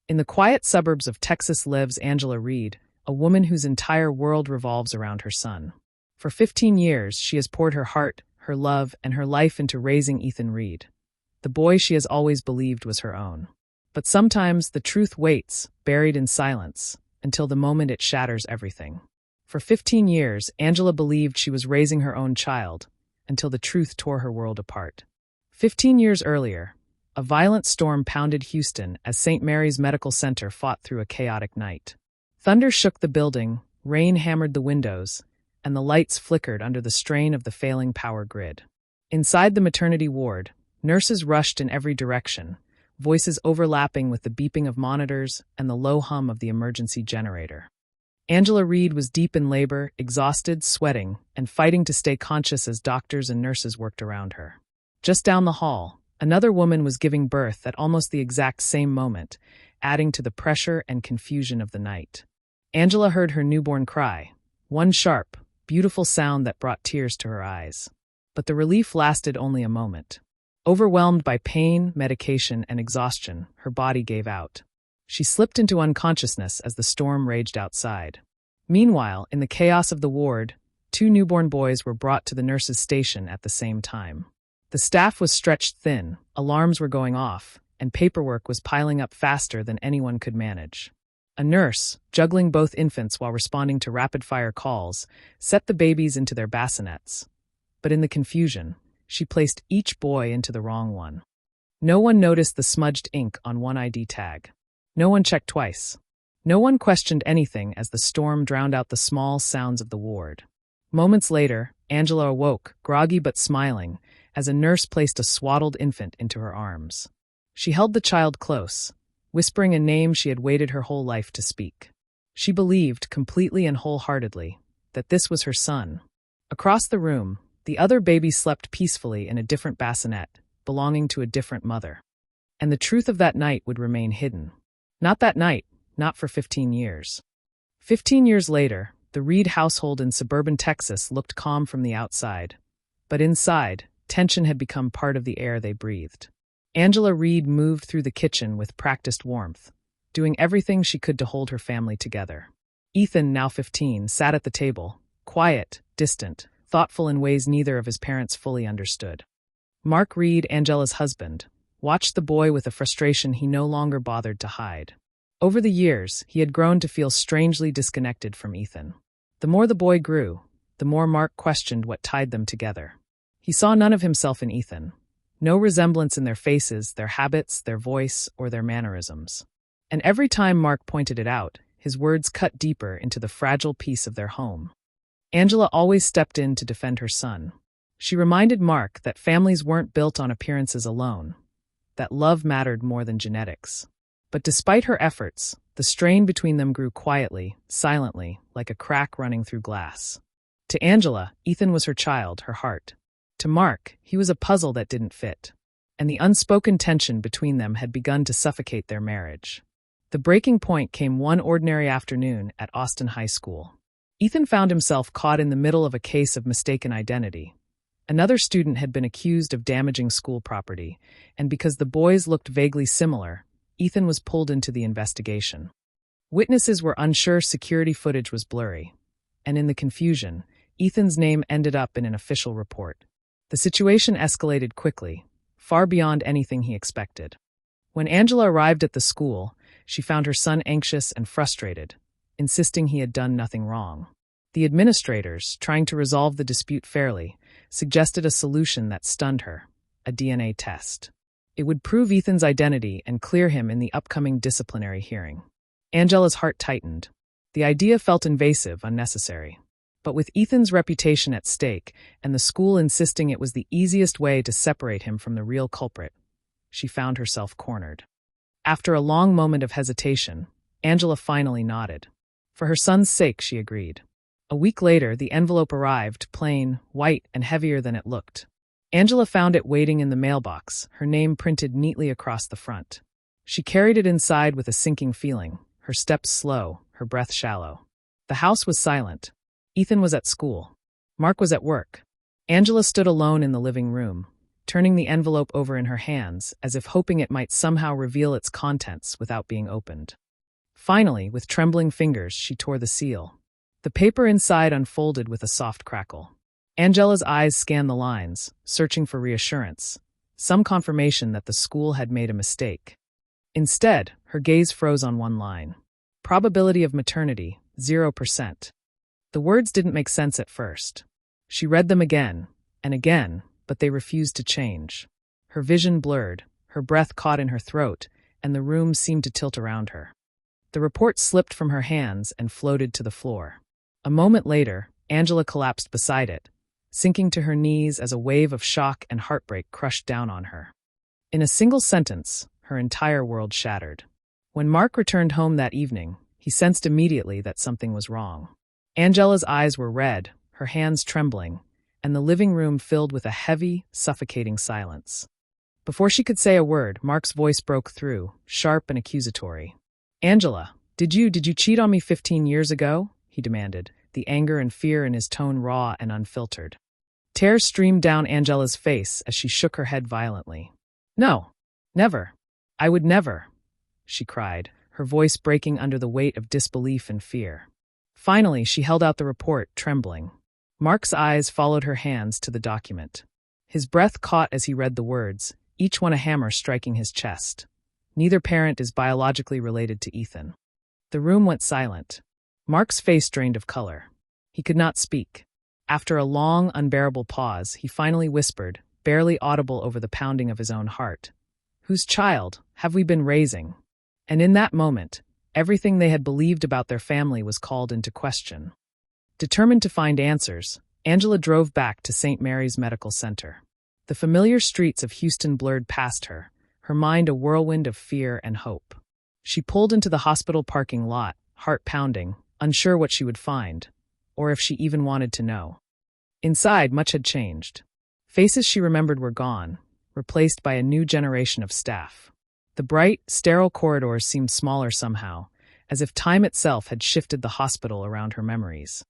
In the quiet suburbs of Texas lives Angela Reed, a woman whose entire world revolves around her son. For 15 years, she has poured her heart, her love, and her life into raising Ethan Reed, the boy she has always believed was her own. But sometimes the truth waits, buried in silence, until the moment it shatters everything. For 15 years, Angela believed she was raising her own child, until the truth tore her world apart. 15 years earlier, a violent storm pounded Houston as St. Mary's Medical Center fought through a chaotic night. Thunder shook the building, rain hammered the windows, and the lights flickered under the strain of the failing power grid. Inside the maternity ward, nurses rushed in every direction, voices overlapping with the beeping of monitors and the low hum of the emergency generator. Angela Reed was deep in labor, exhausted, sweating, and fighting to stay conscious as doctors and nurses worked around her. Just down the hall, another woman was giving birth at almost the exact same moment, adding to the pressure and confusion of the night. Angela heard her newborn cry, one sharp, beautiful sound that brought tears to her eyes. But the relief lasted only a moment. Overwhelmed by pain, medication, and exhaustion, her body gave out. She slipped into unconsciousness as the storm raged outside. Meanwhile, in the chaos of the ward, 2 newborn boys were brought to the nurse's station at the same time. The staff was stretched thin, alarms were going off, and paperwork was piling up faster than anyone could manage. A nurse, juggling both infants while responding to rapid-fire calls, set the babies into their bassinets. But in the confusion, she placed each boy into the wrong one. No one noticed the smudged ink on one ID tag. No one checked twice. No one questioned anything as the storm drowned out the small sounds of the ward. Moments later, Angela awoke, groggy but smiling, as a nurse placed a swaddled infant into her arms. She held the child close, whispering a name she had waited her whole life to speak. She believed, completely and wholeheartedly, that this was her son. Across the room, the other baby slept peacefully in a different bassinet, belonging to a different mother. And the truth of that night would remain hidden. Not that night, not for 15 years. 15 years later, the Reed household in suburban Texas looked calm from the outside. But inside, tension had become part of the air they breathed. Angela Reed moved through the kitchen with practiced warmth, doing everything she could to hold her family together. Ethan, now 15, sat at the table, quiet, distant, thoughtful in ways neither of his parents fully understood. Mark Reed, Angela's husband, watched the boy with a frustration he no longer bothered to hide. Over the years, he had grown to feel strangely disconnected from Ethan. The more the boy grew, the more Mark questioned what tied them together. He saw none of himself in Ethan. No resemblance in their faces, their habits, their voice, or their mannerisms. And every time Mark pointed it out, his words cut deeper into the fragile peace of their home. Angela always stepped in to defend her son. She reminded Mark that families weren't built on appearances alone, that love mattered more than genetics. But despite her efforts, the strain between them grew quietly, silently, like a crack running through glass. To Angela, Ethan was her child, her heart. To Mark, he was a puzzle that didn't fit. And the unspoken tension between them had begun to suffocate their marriage. The breaking point came one ordinary afternoon at Austin High School. Ethan found himself caught in the middle of a case of mistaken identity. Another student had been accused of damaging school property, and because the boys looked vaguely similar, Ethan was pulled into the investigation. Witnesses were unsure, security footage was blurry, and in the confusion, Ethan's name ended up in an official report. The situation escalated quickly, far beyond anything he expected. When Angela arrived at the school, she found her son anxious and frustrated, insisting he had done nothing wrong. The administrators, trying to resolve the dispute fairly, suggested a solution that stunned her: a DNA test. It would prove Ethan's identity and clear him in the upcoming disciplinary hearing. Angela's heart tightened. The idea felt invasive, unnecessary. But with Ethan's reputation at stake, and the school insisting it was the easiest way to separate him from the real culprit, she found herself cornered. After a long moment of hesitation, Angela finally nodded. For her son's sake, she agreed. A week later, the envelope arrived, plain, white, and heavier than it looked. Angela found it waiting in the mailbox, her name printed neatly across the front. She carried it inside with a sinking feeling, her steps slow, her breath shallow. The house was silent. Ethan was at school. Mark was at work. Angela stood alone in the living room, turning the envelope over in her hands as if hoping it might somehow reveal its contents without being opened. Finally, with trembling fingers, she tore the seal. The paper inside unfolded with a soft crackle. Angela's eyes scanned the lines, searching for reassurance, some confirmation that the school had made a mistake. Instead, her gaze froze on one line. Probability of maternity, 0%. The words didn't make sense at first. She read them again and again, but they refused to change. Her vision blurred, her breath caught in her throat, and the room seemed to tilt around her. The report slipped from her hands and floated to the floor. A moment later, Angela collapsed beside it, sinking to her knees as a wave of shock and heartbreak crushed down on her. In a single sentence, her entire world shattered. When Mark returned home that evening, he sensed immediately that something was wrong. Angela's eyes were red, her hands trembling, and the living room filled with a heavy, suffocating silence. Before she could say a word, Mark's voice broke through, sharp and accusatory. "Angela, did you cheat on me 15 years ago?" he demanded, the anger and fear in his tone raw and unfiltered. Tears streamed down Angela's face as she shook her head violently. "No, never. I would never," she cried, her voice breaking under the weight of disbelief and fear. Finally, she held out the report, trembling. Mark's eyes followed her hands to the document. His breath caught as he read the words, each one a hammer striking his chest. "Neither parent is biologically related to Ethan." The room went silent. Mark's face drained of color. He could not speak. After a long, unbearable pause, he finally whispered, barely audible over the pounding of his own heart, "Whose child have we been raising?" And in that moment, everything they had believed about their family was called into question. Determined to find answers, Angela drove back to St. Mary's Medical Center. The familiar streets of Houston blurred past her, her mind a whirlwind of fear and hope. She pulled into the hospital parking lot, heart pounding, unsure what she would find, or if she even wanted to know. Inside, much had changed. Faces she remembered were gone, replaced by a new generation of staff. The bright, sterile corridors seemed smaller somehow, as if time itself had shifted the hospital around her memories.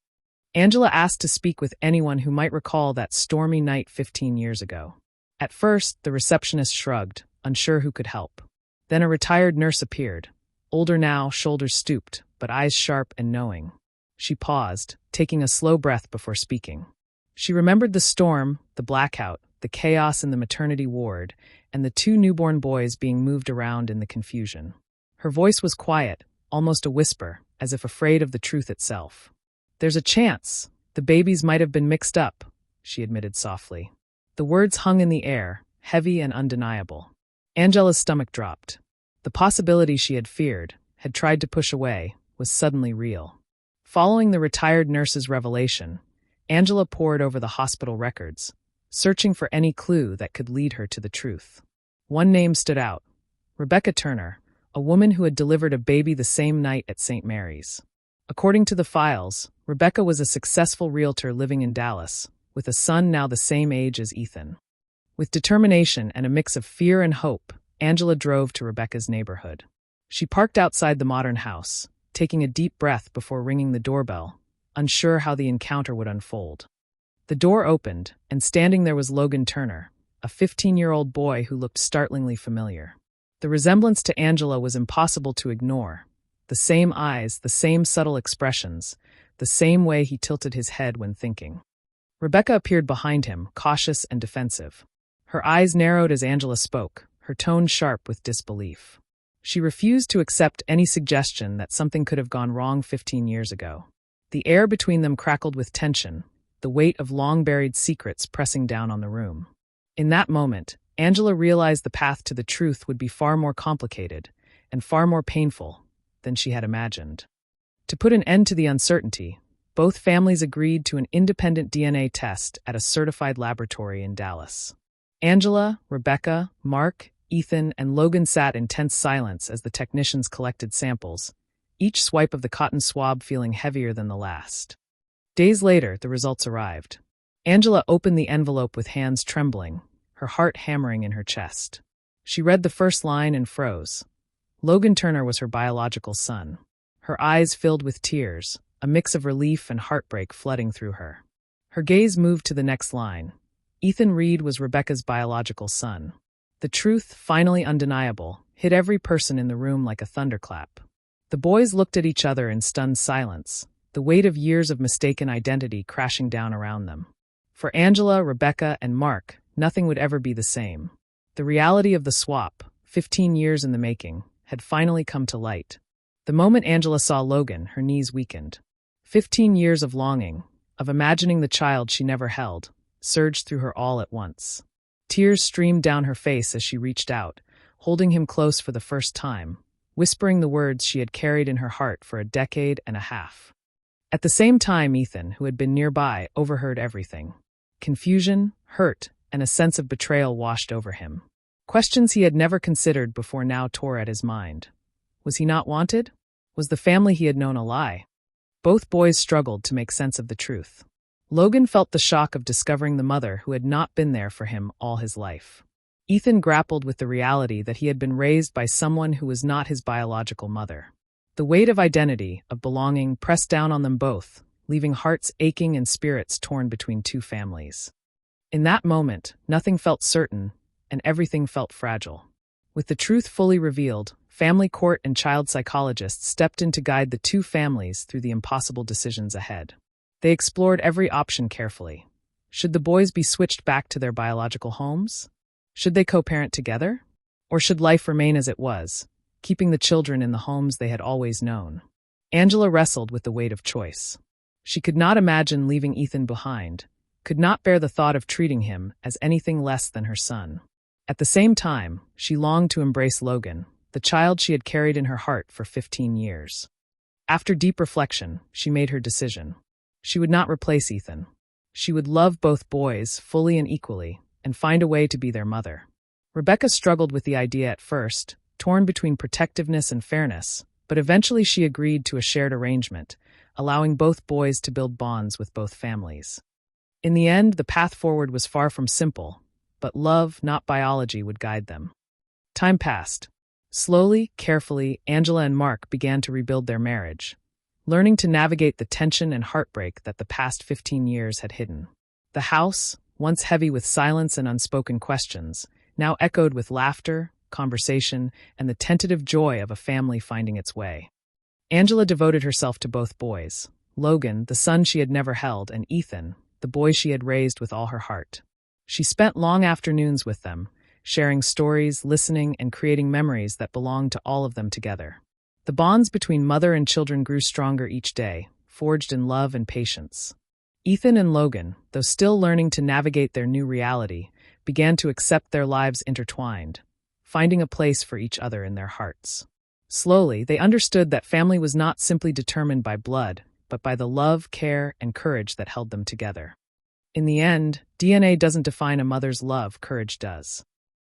Angela asked to speak with anyone who might recall that stormy night 15 years ago. At first, the receptionist shrugged, unsure who could help. Then a retired nurse appeared, older now, shoulders stooped, but eyes sharp and knowing. She paused, taking a slow breath before speaking. She remembered the storm, the blackout, the chaos in the maternity ward, and the 2 newborn boys being moved around in the confusion. Her voice was quiet, almost a whisper, as if afraid of the truth itself. "There's a chance. The babies might have been mixed up," she admitted softly. The words hung in the air, heavy and undeniable. Angela's stomach dropped. The possibility she had feared, had tried to push away, was suddenly real. Following the retired nurse's revelation, Angela pored over the hospital records, searching for any clue that could lead her to the truth. One name stood out: Rebecca Turner, a woman who had delivered a baby the same night at St. Mary's. According to the files, Rebecca was a successful realtor living in Dallas, with a son now the same age as Ethan. With determination and a mix of fear and hope, Angela drove to Rebecca's neighborhood. She parked outside the modern house, taking a deep breath before ringing the doorbell, unsure how the encounter would unfold. The door opened, and standing there was Logan Turner, a 15-year-old boy who looked startlingly familiar. The resemblance to Angela was impossible to ignore. The same eyes, the same subtle expressions, the same way he tilted his head when thinking. Rebecca appeared behind him, cautious and defensive. Her eyes narrowed as Angela spoke, her tone sharp with disbelief. She refused to accept any suggestion that something could have gone wrong 15 years ago. The air between them crackled with tension, the weight of long-buried secrets pressing down on the room. In that moment, Angela realized the path to the truth would be far more complicated and far more painful than she had imagined. To put an end to the uncertainty, both families agreed to an independent DNA test at a certified laboratory in Dallas. Angela, Rebecca, Mark, Ethan, and Logan sat in tense silence as the technicians collected samples, each swipe of the cotton swab feeling heavier than the last. Days later, the results arrived. Angela opened the envelope with hands trembling, her heart hammering in her chest. She read the first line and froze. Logan Turner was her biological son. Her eyes filled with tears, a mix of relief and heartbreak flooding through her. Her gaze moved to the next line. Ethan Reed was Rebecca's biological son. The truth, finally undeniable, hit every person in the room like a thunderclap. The boys looked at each other in stunned silence, the weight of years of mistaken identity crashing down around them. For Angela, Rebecca, and Mark, nothing would ever be the same. The reality of the swap, 15 years in the making, had finally come to light. The moment Angela saw Logan, her knees weakened. 15 years of longing, of imagining the child she never held, surged through her all at once. Tears streamed down her face as she reached out, holding him close for the first time, whispering the words she had carried in her heart for a decade and a half. At the same time, Ethan, who had been nearby, overheard everything. Confusion, hurt, and a sense of betrayal washed over him. Questions he had never considered before now tore at his mind. Was he not wanted? Was the family he had known a lie? Both boys struggled to make sense of the truth. Logan felt the shock of discovering the mother who had not been there for him all his life. Ethan grappled with the reality that he had been raised by someone who was not his biological mother. The weight of identity, of belonging, pressed down on them both, leaving hearts aching and spirits torn between two families. In that moment, nothing felt certain, and everything felt fragile. With the truth fully revealed, family court and child psychologists stepped in to guide the two families through the impossible decisions ahead. They explored every option carefully. Should the boys be switched back to their biological homes? Should they co-parent together? Or should life remain as it was, keeping the children in the homes they had always known? Angela wrestled with the weight of choice. She could not imagine leaving Ethan behind, could not bear the thought of treating him as anything less than her son. At the same time, she longed to embrace Logan, the child she had carried in her heart for 15 years. After deep reflection, she made her decision. She would not replace Ethan. She would love both boys fully and equally, and find a way to be their mother. Rebecca struggled with the idea at first, torn between protectiveness and fairness, but eventually she agreed to a shared arrangement, allowing both boys to build bonds with both families. In the end, the path forward was far from simple, but love, not biology, would guide them. Time passed. Slowly, carefully, Angela and Mark began to rebuild their marriage, learning to navigate the tension and heartbreak that the past 15 years had hidden. The house, once heavy with silence and unspoken questions, now echoed with laughter, conversation, and the tentative joy of a family finding its way. Angela devoted herself to both boys, Logan, the son she had never held, and Ethan, the boy she had raised with all her heart. She spent long afternoons with them, sharing stories, listening, and creating memories that belonged to all of them together. The bonds between mother and children grew stronger each day, forged in love and patience. Ethan and Logan, though still learning to navigate their new reality, began to accept their lives intertwined, finding a place for each other in their hearts. Slowly, they understood that family was not simply determined by blood, but by the love, care, and courage that held them together. In the end, DNA doesn't define a mother's love, courage does.